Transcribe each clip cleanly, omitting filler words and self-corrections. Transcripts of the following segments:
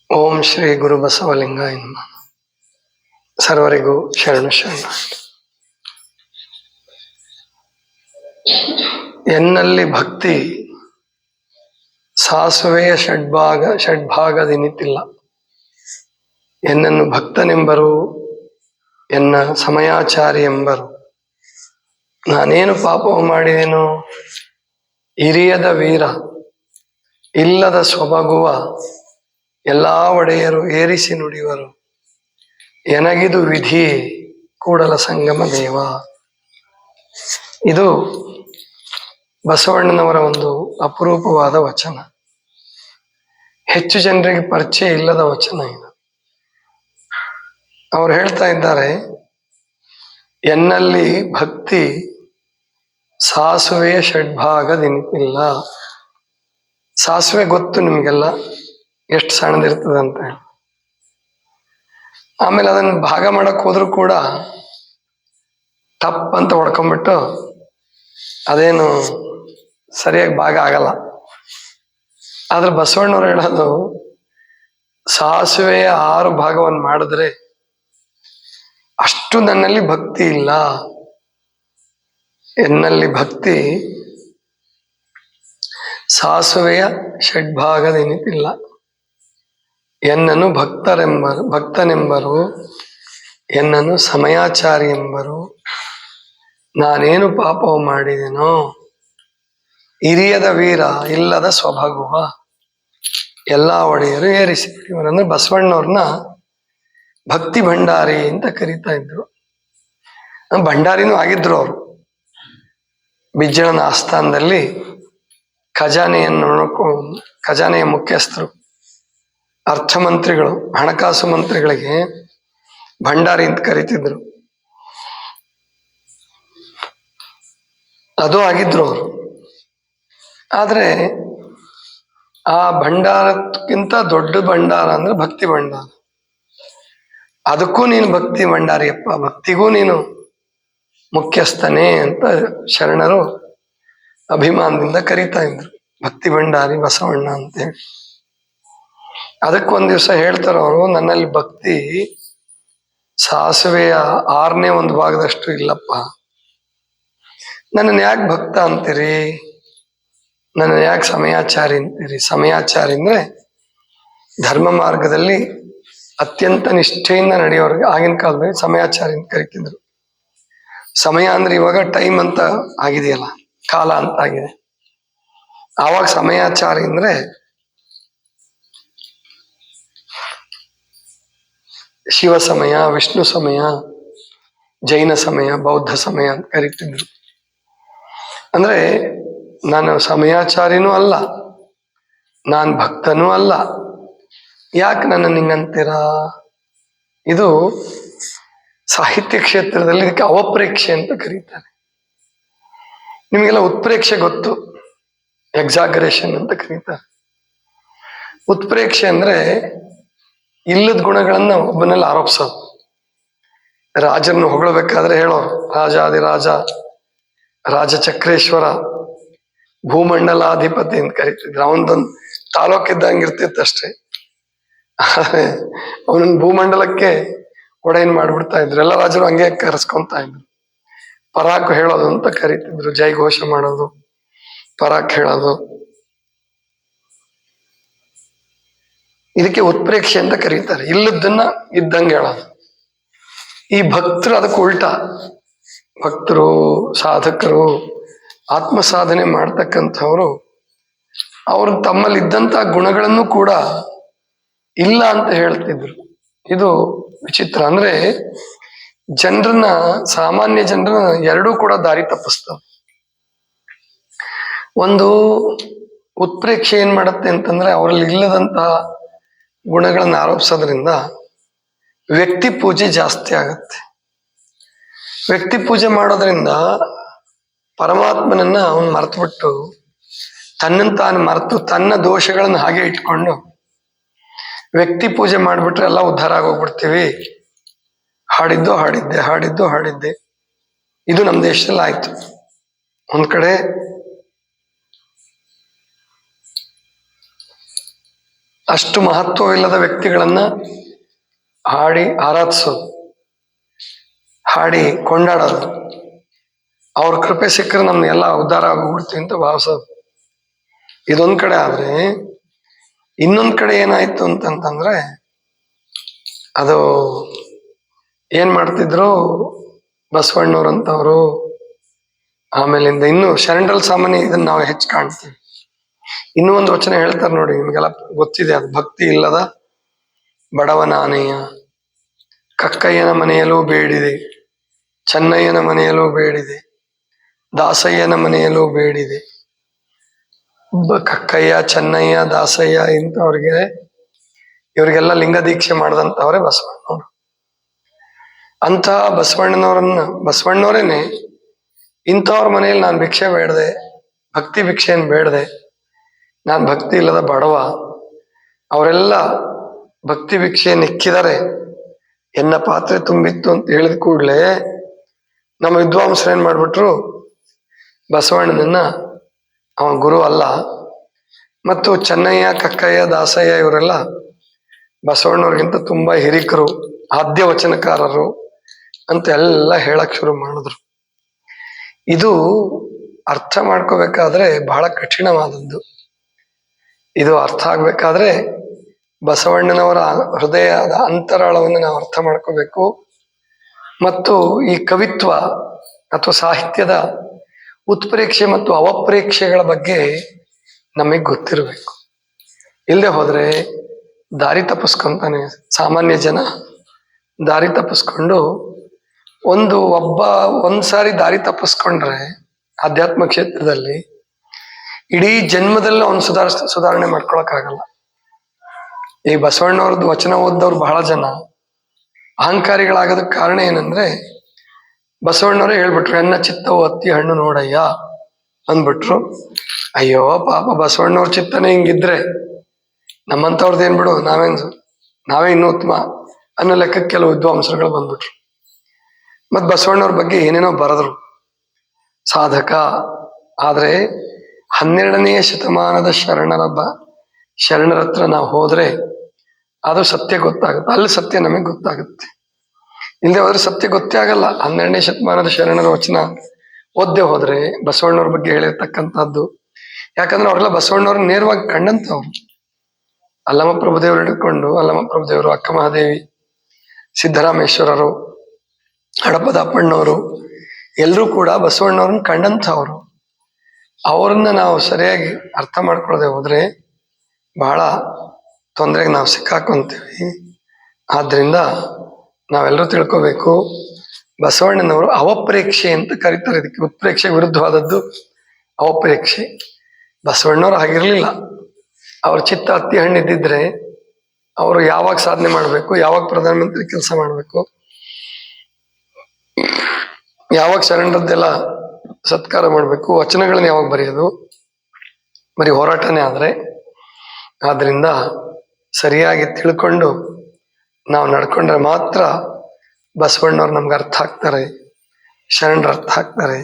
ಓಂ ಶ್ರೀ ಗುರು ಬಸವಲಿಂಗಾಯ ನಮಃ. ಸರ್ವರಿಗೂ ಶರಣು ಶರಣ. ಎನ್ನಲ್ಲಿ ಭಕ್ತಿ ಸಾಸುವೆಯ ಷಡ್ಭಾಗದೆನಿತಿಲ್ಲ. ಎನ್ನನ್ನು ಭಕ್ತನೆಂಬರು, ಎನ್ನ ಸಮಯಾಚಾರಿ ಎಂಬರು. ನಾನೇನು ಪಾಪವು ಮಾಡಿದೆನೋ, ಹಿರಿಯದ ವೀರ ಇಲ್ಲದ ಸೊಬಗುವ ಎಲ್ಲಾ ಒಡೆಯರು ಏರಿಸಿ ನುಡಿವರು. ಎನಗಿದು ವಿಧಿ ಕೂಡಲ ಸಂಗಮ ದೇವ. ಇದು ಬಸವಣ್ಣನವರ ಒಂದು ಅಪರೂಪವಾದ ವಚನ. ಹೆಚ್ಚು ಜನರಿಗೆ ಪರಿಚಯ ಇಲ್ಲದ ವಚನ ಇದು. ಅವ್ರು ಹೇಳ್ತಾ ಇದ್ದಾರೆ, ಎನ್ನಲ್ಲಿ ಭಕ್ತಿ ಸಾಸುವೆಯ ಷಡ್ಭಾಗದೆನಿತಿಲ್ಲ. ಸಾಸುವೆ ಗೊತ್ತು ನಿಮಗೆಲ್ಲ, ಎಷ್ಟು ಸಣ್ಣದಿರ್ತದಂತ. ಆಮೇಲೆ ಅದನ್ನು ಭಾಗ ಮಾಡಕ್ ಹೋದ್ರು ಕೂಡ ಟಪ್ ಅಂತ ಹೊಡ್ಕೊಂಡ್ಬಿಟ್ಟು ಅದೇನು ಸರಿಯಾಗಿ ಭಾಗ ಆಗಲ್ಲ. ಆದ್ರೆ ಬಸವಣ್ಣವ್ರು ಹೇಳೋದು, ಸಾಸುವೆಯ 6 ಭಾಗವನ್ನು ಮಾಡಿದ್ರೆ ಅಷ್ಟು ನನ್ನಲ್ಲಿ ಭಕ್ತಿ ಇಲ್ಲ. ಎನ್ನಲ್ಲಿ ಭಕ್ತಿ ಸಾಸುವೆಯ ಷಡ್ಭಾಗದೆನಿತಿಲ್ಲ. ಎನ್ನನ್ನು ಭಕ್ತನೆಂಬರು, ಎನ್ನನ್ನು ಸಮಯಾಚಾರಿ ಎಂಬರು. ನಾನೇನು ಪಾಪವು ಮಾಡಿದೆನೋ, ಹಿರಿಯದ ವೀರ ಇಲ್ಲದ ಸ್ವಭಾಗುವ ಎಲ್ಲ ಒಡೆಯರು ಏರಿಸಿ. ಇವರನ್ನು ಬಸವಣ್ಣವ್ರನ್ನ ಭಕ್ತಿ ಭಂಡಾರಿ ಅಂತ ಕರೀತಾ ಇದ್ರು. ಭಂಡಾರಿನೂ ಆಗಿದ್ರು ಅವರು. ಬಿಜ್ಜಳನ ಆಸ್ಥಾನದಲ್ಲಿ ಖಜಾನೆಯ ಮುಖ್ಯಸ್ಥರು, ಅರ್ಥಮಂತ್ರಿಗಳು, ಹಣಕಾಸು ಮಂತ್ರಿಗಳಿಗೆ ಭಂಡಾರಿ ಅಂತ ಕರೀತಿದ್ರು. ಅದು ಆಗಿದ್ರು ಅವರು. ಆದ್ರೆ ಆ ಭಂಡಾರಕ್ಕಿಂತ ದೊಡ್ಡ ಭಂಡಾರ ಅಂದ್ರೆ ಭಕ್ತಿ ಭಂಡಾರ. ಅದಕ್ಕೂ ನೀನು ಭಕ್ತಿ ಭಂಡಾರಿಯಪ್ಪ, ಭಕ್ತಿಗೂ ನೀನು ಮುಖ್ಯಸ್ಥನೇ ಅಂತ ಶರಣರು ಅಭಿಮಾನದಿಂದ ಕರೀತಾ ಇದ್ರು. ಭಕ್ತಿ ಭಂಡಾರಿ ಬಸವಣ್ಣ ಅಂತ ಹೇಳಿ. ಅದಕ್ಕೊಂದ್ ದಿವಸ ಹೇಳ್ತಾರ ಅವರು, ನನ್ನಲ್ಲಿ ಭಕ್ತಿ ಸಾಸುವೆಯ 6ನೇ ಒಂದು ಭಾಗದಷ್ಟು ಇಲ್ಲಪ್ಪ. ನನ್ನನ್ನು ಯಾಕೆ ಭಕ್ತ ಅಂತೀರಿ, ನನ್ನನ್ನು ಯಾಕೆ ಸಮಯಾಚಾರಿ ಅಂತೀರಿ? ಸಮಯಾಚಾರಿ ಅಂದ್ರೆ ಧರ್ಮ ಮಾರ್ಗದಲ್ಲಿ ಅತ್ಯಂತ ನಿಷ್ಠೆಯಿಂದ ನಡೆಯೋರಿಗೆ ಆಗಿನ ಕಾಲದಲ್ಲಿ ಸಮಯಾಚಾರಿ ಅಂತ ಕರಿತಿದ್ರು. ಸಮಯ ಅಂದ್ರೆ ಇವಾಗ ಟೈಮ್ ಅಂತ ಆಗಿದೆಯಲ್ಲ, ಕಾಲ ಅಂತ ಆಗಿದೆ. ಆವಾಗ ಸಮಯಾಚಾರಿ ಅಂದ್ರೆ ಶಿವ ಸಮಯ, ವಿಷ್ಣು ಸಮಯ, ಜೈನ ಸಮಯ, ಬೌದ್ಧ ಸಮಯ ಅಂತ ಕರಿತಿದ್ರು. ಅಂದ್ರೆ ನಾನು ಸಮಯಾಚಾರಿನೂ ಅಲ್ಲ, ನಾನು ಭಕ್ತನೂ ಅಲ್ಲ. ಯಾಕೆ ನನ್ನ ನಿಂಗಂತೀರಾ? ಇದು ಸಾಹಿತ್ಯ ಕ್ಷೇತ್ರದಲ್ಲಿ ಇದಕ್ಕೆ ಅವಪ್ರೇಕ್ಷೆ ಅಂತ ಕರೀತಾರೆ. ನಿಮಗೆಲ್ಲ ಉತ್ಪ್ರೇಕ್ಷೆ ಗೊತ್ತು, ಎಕ್ಸಾಗರೇಷನ್ ಅಂತ ಕರೀತಾರೆ. ಉತ್ಪ್ರೇಕ್ಷೆ ಅಂದ್ರೆ ಇಲ್ಲದ ಗುಣಗಳನ್ನ ಒಬ್ಬನಲ್ಲಿ ಆರೋಪಿಸೋದು. ರಾಜರನ್ನು ಹೊಗಳಬೇಕಾದ್ರೆ ಹೇಳೋರು, ರಾಜಾದಿರಾಜ, ರಾಜಚಕ್ರೇಶ್ವರ, ಭೂಮಂಡಲಾಧಿಪತಿ ಅಂತ ಕರಿತಿದ್ರು. ಅವನದೊಂದು ತಾಲೂಕಿದ್ದಂಗೆ ಇರ್ತಿತ್ತು ಅಷ್ಟೇ. ಅವನನ್ನ ಭೂಮಂಡಲಕ್ಕೆ ಒಡೆಯನ್ ಮಾಡ್ಬಿಡ್ತಾ ಇದ್ರು. ಎಲ್ಲ ರಾಜರು ಹಂಗೆ ಕರೆಸ್ಕೊಂತ ಇದ್ರು. ಪರಾಕ್ ಹೇಳೋದು ಅಂತ ಕರಿತಿದ್ರು, ಜೈಘೋಷ ಮಾಡೋದು, ಪರಾಕ್ ಹೇಳೋದು. ಇದಕ್ಕೆ ಉತ್ಪ್ರೇಕ್ಷೆ ಅಂತ ಕರೀತಾರೆ, ಇಲ್ಲದನ್ನ ಇದ್ದಂಗೆ ಹೇಳೋದು. ಈ ಭಕ್ತರು ಅದಕ್ಕೆ ಉಲ್ಟಾ. ಭಕ್ತರು, ಸಾಧಕರು, ಆತ್ಮ ಸಾಧನೆ ಮಾಡ್ತಕ್ಕಂಥವ್ರು ಅವರು ತಮ್ಮಲ್ಲಿ ಇದ್ದಂತ ಗುಣಗಳನ್ನು ಕೂಡ ಇಲ್ಲ ಅಂತ ಹೇಳ್ತಿದ್ರು. ಇದು ವಿಚಿತ್ರ. ಅಂದ್ರೆ ಸಾಮಾನ್ಯ ಜನರನ್ನ ಎರಡೂ ಕೂಡ ದಾರಿ ತಪ್ಪಿಸ್ತವೆ. ಒಂದು ಉತ್ಪ್ರೇಕ್ಷೆ ಏನ್ ಮಾಡತ್ತೆ ಅಂತಂದ್ರೆ ಅವರಲ್ಲಿ ಇಲ್ಲದಂತಹ ಗುಣಗಳನ್ನ ಆರೋಪಿಸೋದ್ರಿಂದ ವ್ಯಕ್ತಿ ಪೂಜೆ ಜಾಸ್ತಿ ಆಗತ್ತೆ. ವ್ಯಕ್ತಿ ಪೂಜೆ ಮಾಡೋದ್ರಿಂದ ಪರಮಾತ್ಮನನ್ನ ಅವನು ಮರೆತುಬಿಟ್ಟು, ತನ್ನನ್ನು ತಾನು ಮರೆತು ತನ್ನ ದೋಷಗಳನ್ನು ಹಾಗೆ ಇಟ್ಕೊಂಡು ವ್ಯಕ್ತಿ ಪೂಜೆ ಮಾಡಿಬಿಟ್ರೆ ಎಲ್ಲ ಉದ್ಧಾರ ಆಗೋಗ್ಬಿಡ್ತೀವಿ. ಹಾಡಿದ್ದೆ ಇದು ನಮ್ಮ ದೇಶದಲ್ಲಿ ಆಯ್ತು. ಒಂದ್ ಕಡೆ ಅಷ್ಟು ಮಹತ್ವವಿಲ್ಲದ ವ್ಯಕ್ತಿಗಳನ್ನ ಹಾಡಿ ಆರಾಧಿಸೋದು, ಹಾಡಿ ಕೊಂಡಾಡೋದು, ಅವ್ರ ಕೃಪೆ ಸಿಕ್ಕರೆ ನಮ್ಗೆಲ್ಲ ಉದ್ಧಾರ ಆಗೋಗ್ಬಿಡ್ತೀವಿ ಅಂತ ಭಾವಿಸೋದು. ಇದೊಂದ್ ಕಡೆ ಆದ್ರೆ, ಇನ್ನೊಂದ್ ಕಡೆ ಏನಾಯ್ತು ಅಂತಂತಂದ್ರೆ, ಅದು ಏನ್ ಮಾಡ್ತಿದ್ರು ಬಸವಣ್ಣವ್ರಂತವ್ರು, ಆಮೇಲಿಂದ ಇನ್ನು ಶರಣರಲ್ಲಿ ಸಾಮಾನ್ಯ ಇದನ್ನ ನಾವು ಹೆಚ್ಚು ಕಾಣ್ತೀವಿ. ಇನ್ನೂ ಒಂದು ವಚನ ಹೇಳ್ತಾರೆ ನೋಡಿ, ನಿಮ್ಗೆಲ್ಲ ಗೊತ್ತಿದೆ ಅದು. ಭಕ್ತಿ ಇಲ್ಲದ ಬಡವನಾನೆಯ ಕಕ್ಕಯ್ಯನ ಮನೆಯಲ್ಲೂ ಬೇಡಿದೆ, ಚೆನ್ನಯ್ಯನ ಮನೆಯಲ್ಲೂ ಬೇಡಿದೆ, ದಾಸಯ್ಯನ ಮನೆಯಲ್ಲೂ ಬೇಡಿದೆ. ಕಕ್ಕಯ್ಯ, ಚೆನ್ನಯ್ಯ, ದಾಸಯ್ಯ ಇಂಥವ್ರಿಗೆ, ಇವರಿಗೆಲ್ಲ ಲಿಂಗ ದೀಕ್ಷೆ ಮಾಡಿದಂಥವ್ರೆ ಬಸವಣ್ಣವ್ರು. ಅಂತಹ ಬಸವಣ್ಣವರೇನೆ ಇಂಥವ್ರ ಮನೆಯಲ್ಲಿ ನಾನು ಭಿಕ್ಷೆ ಬೇಡದೆ, ಭಕ್ತಿ ಭಿಕ್ಷೆಯನ್ನು ಬೇಡದೆ, ನಾನು ಭಕ್ತಿ ಇಲ್ಲದ ಬಡವ, ಅವರೆಲ್ಲ ಭಕ್ತಿ ಭಿಕ್ಷೆ ನಿಕ್ಕಿದರೆ ಎನ್ನ ಪಾತ್ರೆ ತುಂಬಿತ್ತು ಅಂತ ಹೇಳಿದ ಕೂಡಲೇ ನಮ್ಮ ವಿದ್ವಾಂಸರು ಏನ್ ಮಾಡ್ಬಿಟ್ರು, ಬಸವಣ್ಣನನ್ನ ಅವ ಗುರು ಅಲ್ಲ, ಮತ್ತು ಚೆನ್ನಯ್ಯ, ಕಕ್ಕಯ್ಯ, ದಾಸಯ್ಯ ಇವರೆಲ್ಲ ಬಸವಣ್ಣವ್ರಿಗಿಂತ ತುಂಬಾ ಹಿರಿಕರು, ಆದ್ಯ ವಚನಕಾರರು ಅಂತ ಎಲ್ಲ ಹೇಳಕ್ ಶುರು ಮಾಡಿದ್ರು. ಇದು ಅರ್ಥ ಮಾಡ್ಕೋಬೇಕಾದ್ರೆ ಬಹಳ ಕಠಿಣವಾದದ್ದು. ಇದು ಅರ್ಥ ಆಗ್ಬೇಕಾದ್ರೆ ಬಸವಣ್ಣನವರ ಹೃದಯದ ಅಂತರಾಳವನ್ನು ನಾವು ಅರ್ಥ ಮಾಡ್ಕೋಬೇಕು. ಮತ್ತು ಈ ಕವಿತ್ವ ಅಥವಾ ಸಾಹಿತ್ಯದ ಉತ್ಪ್ರೇಕ್ಷೆ ಮತ್ತು ಅವಪ್ರೇಕ್ಷೆಗಳ ಬಗ್ಗೆ ನಮಗೆ ಗೊತ್ತಿರಬೇಕು. ಇಲ್ಲದೆ ಹೋದ್ರೆ ದಾರಿ ತಪ್ಪಿಸ್ಕೊಂತಾನೆ ಸಾಮಾನ್ಯ ಜನ. ದಾರಿ ತಪ್ಪಿಸ್ಕೊಂಡು ಒಂದ್ಸಾರಿ ದಾರಿ ತಪ್ಪಿಸ್ಕೊಂಡ್ರೆ ಆಧ್ಯಾತ್ಮ ಕ್ಷೇತ್ರದಲ್ಲಿ ಇಡೀ ಜನ್ಮದಲ್ಲಿ ಅವನು ಸುಧಾರಣೆ ಮಾಡ್ಕೊಳಕ್ಕಾಗಲ್ಲ. ಈ ಬಸವಣ್ಣವ್ರದ್ದು ವಚನ ಓದ್ದವ್ರು ಬಹಳ ಜನ ಅಹಂಕಾರಿಗಳಾಗೋದಕ್ಕೆ ಕಾರಣ ಏನಂದ್ರೆ, ಬಸವಣ್ಣವರೇ ಹೇಳ್ಬಿಟ್ರು, ಎನ್ನ ಚಿತ್ತವು ಅತ್ತಿ ಹಣ್ಣು ನೋಡಯ್ಯ ಅಂದ್ಬಿಟ್ರು. ಅಯ್ಯೋ ಪಾಪ, ಬಸವಣ್ಣವ್ರ ಚಿತ್ತನೇ ಹಿಂಗಿದ್ರೆ ನಮ್ಮಂಥವ್ರದ್ದು ಏನ್ ಬಿಡು, ನಾವೇ ಇನ್ನೂ ಉತ್ತಮ ಅನ್ನೋ ಲೆಕ್ಕಕ್ಕೆ ಕೆಲವು ವಿದ್ವಾಂಸರುಗಳು ಬಂದ್ಬಿಟ್ರು. ಮತ್ ಬಸವಣ್ಣವ್ರ ಬಗ್ಗೆ ಏನೇನೋ ಬರೆದ್ರು ಸಾಧಕ. ಆದ್ರೆ 12ನೇ ಶತಮಾನದ ಶರಣರ ಹತ್ರ ನಾವು ಹೋದ್ರೆ ಅದು ಸತ್ಯ ಗೊತ್ತಾಗುತ್ತೆ, ಅಲ್ಲಿ ಸತ್ಯ ನಮಗೆ ಗೊತ್ತಾಗುತ್ತೆ. ಇಲ್ಲದೆ ಹೋದ್ರೆ ಸತ್ಯ ಗೊತ್ತೇ ಆಗಲ್ಲ. 12ನೇ ಶತಮಾನದ ಶರಣರ ವಚನ ಓದ್ದೆ ಹೋದ್ರೆ ಬಸವಣ್ಣವ್ರ ಬಗ್ಗೆ ಹೇಳಿರ್ತಕ್ಕಂಥದ್ದು, ಯಾಕಂದ್ರೆ ಅವರೆಲ್ಲ ಬಸವಣ್ಣವ್ರನ್ನ ನೇರವಾಗಿ ಕಂಡಂತವ್ರು. ಅಲ್ಲಮ ಪ್ರಭುದೇವರು ಹಿಡ್ಕೊಂಡು, ಅಲ್ಲಮ ಪ್ರಭುದೇವರು, ಅಕ್ಕ ಮಹಾದೇವಿ, ಸಿದ್ದರಾಮೇಶ್ವರರು, ಹಡಪದ ಅಪ್ಪಣ್ಣವರು ಎಲ್ಲರೂ ಕೂಡ ಬಸವಣ್ಣವ್ರನ್ನ ಕಂಡಂಥವ್ರು. ಅವ್ರನ್ನ ನಾವು ಸರಿಯಾಗಿ ಅರ್ಥ ಮಾಡ್ಕೊಳ್ಳದೆ ಹೋದ್ರೆ ಬಹಳ ತೊಂದರೆಗೆ ನಾವು ಸಿಕ್ಕಾಕೊಂತೀವಿ. ಆದ್ರಿಂದ ನಾವೆಲ್ಲರೂ ತಿಳ್ಕೋಬೇಕು, ಬಸವಣ್ಣನವರು ಅವಪ್ರೇಕ್ಷೆ ಅಂತ ಕರೀತಾರೆ ಇದಕ್ಕೆ. ಉತ್ಪ್ರೇಕ್ಷೆ ವಿರುದ್ಧವಾದದ್ದು ಅವಪ್ರೇಕ್ಷೆ. ಬಸವಣ್ಣವ್ರು ಆಗಿರ್ಲಿಲ್ಲ. ಅವ್ರ ಚಿತ್ತ ಹತ್ತಿ ಹಣ್ಣಿದ್ದಿದ್ರೆ ಅವರು ಯಾವಾಗ ಸಾಧನೆ ಮಾಡಬೇಕು, ಯಾವಾಗ ಪ್ರಧಾನಮಂತ್ರಿ ಕೆಲಸ ಮಾಡಬೇಕು, ಯಾವಾಗ ಶರಣರದ್ದೆಲ್ಲ ಸತ್ಕಾರ ಮಾಡಬೇಕು, ವಚನಗಳನ್ನ ಯಾವಾಗ ಬರೆಯೋದು, ಬರೀ ಹೋರಾಟನೇ ಆದ್ರೆ. ಆದ್ರಿಂದ ಸರಿಯಾಗಿ ತಿಳ್ಕೊಂಡು ನಾವು ನಡ್ಕೊಂಡ್ರೆ ಮಾತ್ರ ಬಸವಣ್ಣವ್ರು ನಮ್ಗೆ ಅರ್ಥ ಆಗ್ತಾರೆ, ಶರಣರು ಅರ್ಥ ಆಗ್ತಾರೆ.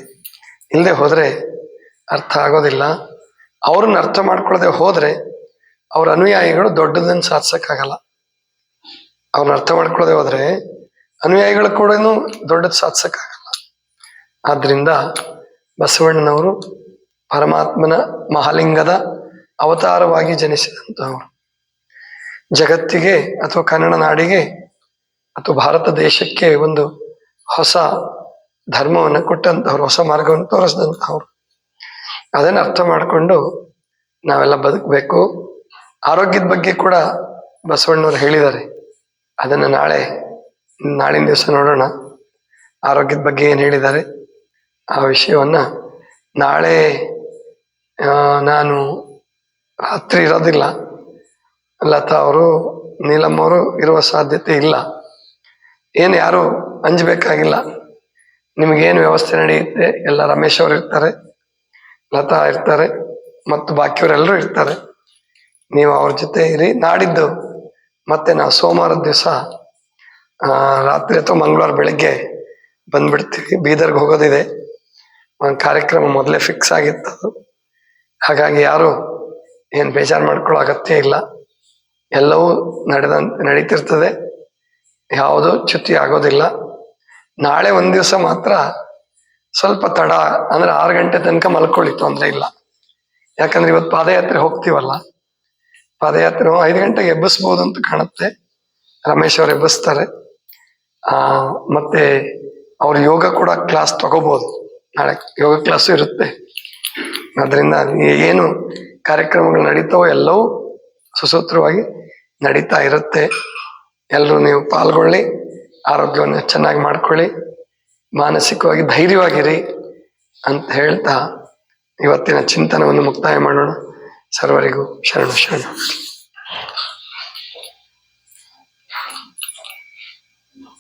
ಇಲ್ಲದೆ ಹೋದ್ರೆ ಅರ್ಥ ಆಗೋದಿಲ್ಲ. ಅವ್ರನ್ನ ಅರ್ಥ ಮಾಡ್ಕೊಳ್ಳದೆ ಹೋದ್ರೆ ಅವ್ರ ಅನುಯಾಯಿಗಳು ದೊಡ್ಡದನ್ನು ಸಾಧಿಸಕ್ಕಾಗಲ್ಲ. ಅವ್ರನ್ನ ಅರ್ಥ ಮಾಡ್ಕೊಳ್ಳದೆ ಹೋದ್ರೆ ಅನುಯಾಯಿಗಳು ಕೂಡ ದೊಡ್ಡದು ಸಾಧಿಸಕ್ಕಾಗಲ್ಲ. ಆದ್ರಿಂದ ಬಸವಣ್ಣನವರು ಪರಮಾತ್ಮನ ಮಹಾಲಿಂಗದ ಅವತಾರವಾಗಿ ಜನಿಸಿದಂಥವ್ರು. ಜಗತ್ತಿಗೆ ಅಥವಾ ಕನ್ನಡ ನಾಡಿಗೆ ಅಥವಾ ಭಾರತ ದೇಶಕ್ಕೆ ಒಂದು ಹೊಸ ಧರ್ಮವನ್ನು ಕೊಟ್ಟಂತವ್ರು, ಹೊಸ ಮಾರ್ಗವನ್ನು ತೋರಿಸಿದಂಥವ್ರು. ಅದನ್ನು ಅರ್ಥ ಮಾಡಿಕೊಂಡು ನಾವೆಲ್ಲ ಬದುಕಬೇಕು. ಆರೋಗ್ಯದ ಬಗ್ಗೆ ಕೂಡ ಬಸವಣ್ಣವ್ರು ಹೇಳಿದ್ದಾರೆ. ಅದನ್ನು ನಾಳಿನ ದಿವಸ ನೋಡೋಣ. ಆರೋಗ್ಯದ ಬಗ್ಗೆ ಏನು ಹೇಳಿದ್ದಾರೆ ಆ ವಿಷಯವನ್ನ ನಾಳೆ. ನಾನು ರಾತ್ರಿ ಇರೋದಿಲ್ಲ, ಲತಾ ಅವರು, ನೀಲಮ್ಮ ಅವರು ಇರುವ ಸಾಧ್ಯತೆ ಇಲ್ಲ. ಏನು ಯಾರು ಅಂಜಬೇಕಾಗಿಲ್ಲ. ನಿಮಗೇನು ವ್ಯವಸ್ಥೆ ನಡೆಯುತ್ತೆ ಎಲ್ಲ ರಮೇಶ್ ಅವರು ಇರ್ತಾರೆ, ಲತಾ ಇರ್ತಾರೆ, ಮತ್ತು ಬಾಕಿಯವರೆಲ್ಲರೂ ಇರ್ತಾರೆ. ನೀವು ಅವ್ರ ಜೊತೆ ಇರಿ. ನಾಡಿದ್ದು ಮತ್ತೆ ನಾವು ಸೋಮವಾರದ ದಿವಸ ರಾತ್ರಿ ಅಥವಾ ಮಂಗಳವಾರ ಬೆಳಗ್ಗೆ ಬಂದ್ಬಿಡ್ತೀವಿ. ಬೀದರ್ಗೆ ಹೋಗೋದಿದೆ, ಒಂದು ಕಾರ್ಯಕ್ರಮ ಮೊದಲೇ ಫಿಕ್ಸ್ ಆಗಿತ್ತದು. ಹಾಗಾಗಿ ಯಾರು ಏನು ಬೇಜಾರು ಮಾಡ್ಕೊಳ್ಳೋ ಅಗತ್ಯ ಇಲ್ಲ. ಎಲ್ಲವೂ ನಡೀತಿರ್ತದೆ, ಯಾವುದೂ ಚ್ಯುತಿ ಆಗೋದಿಲ್ಲ. ನಾಳೆ ಒಂದ್ ದಿವಸ ಮಾತ್ರ ಸ್ವಲ್ಪ ತಡ, ಅಂದ್ರೆ 6 ಗಂಟೆ ತನಕ ಮಲ್ಕೊಳ್ಳಿ, ತೊಂದರೆ ಇಲ್ಲ. ಯಾಕಂದ್ರೆ ಇವತ್ತು ಪಾದಯಾತ್ರೆ ಹೋಗ್ತೀವಲ್ಲ, ಪಾದಯಾತ್ರೆ 5 ಗಂಟೆಗೆ ಎಬ್ಬಿಸ್ಬೋದು ಅಂತ ಕಾಣುತ್ತೆ. ರಮೇಶ್ ಅವ್ರು ಎಬ್ಬಿಸ್ತಾರೆ. ಮತ್ತೆ ಅವ್ರು ಯೋಗ ಕೂಡ ಕ್ಲಾಸ್ ತಗೋಬಹುದು, ನಾಳೆ ಯೋಗ ಕ್ಲಾಸು ಇರುತ್ತೆ. ಅದರಿಂದ ಏನು ಕಾರ್ಯಕ್ರಮಗಳು ನಡೀತಾವೋ ಎಲ್ಲವೂ ಸುಸೂತ್ರವಾಗಿ ನಡೀತಾ ಇರುತ್ತೆ. ಎಲ್ಲರೂ ನೀವು ಪಾಲ್ಗೊಳ್ಳಿ, ಆರೋಗ್ಯವನ್ನು ಚೆನ್ನಾಗಿ ಮಾಡ್ಕೊಳ್ಳಿ, ಮಾನಸಿಕವಾಗಿ ಧೈರ್ಯವಾಗಿರಿ ಅಂತ ಹೇಳ್ತಾ ಇವತ್ತಿನ ಚಿಂತನವನ್ನು ಮುಕ್ತಾಯ ಮಾಡೋಣ. ಸರ್ವರಿಗೂ ಶರಣ ಶರಣ.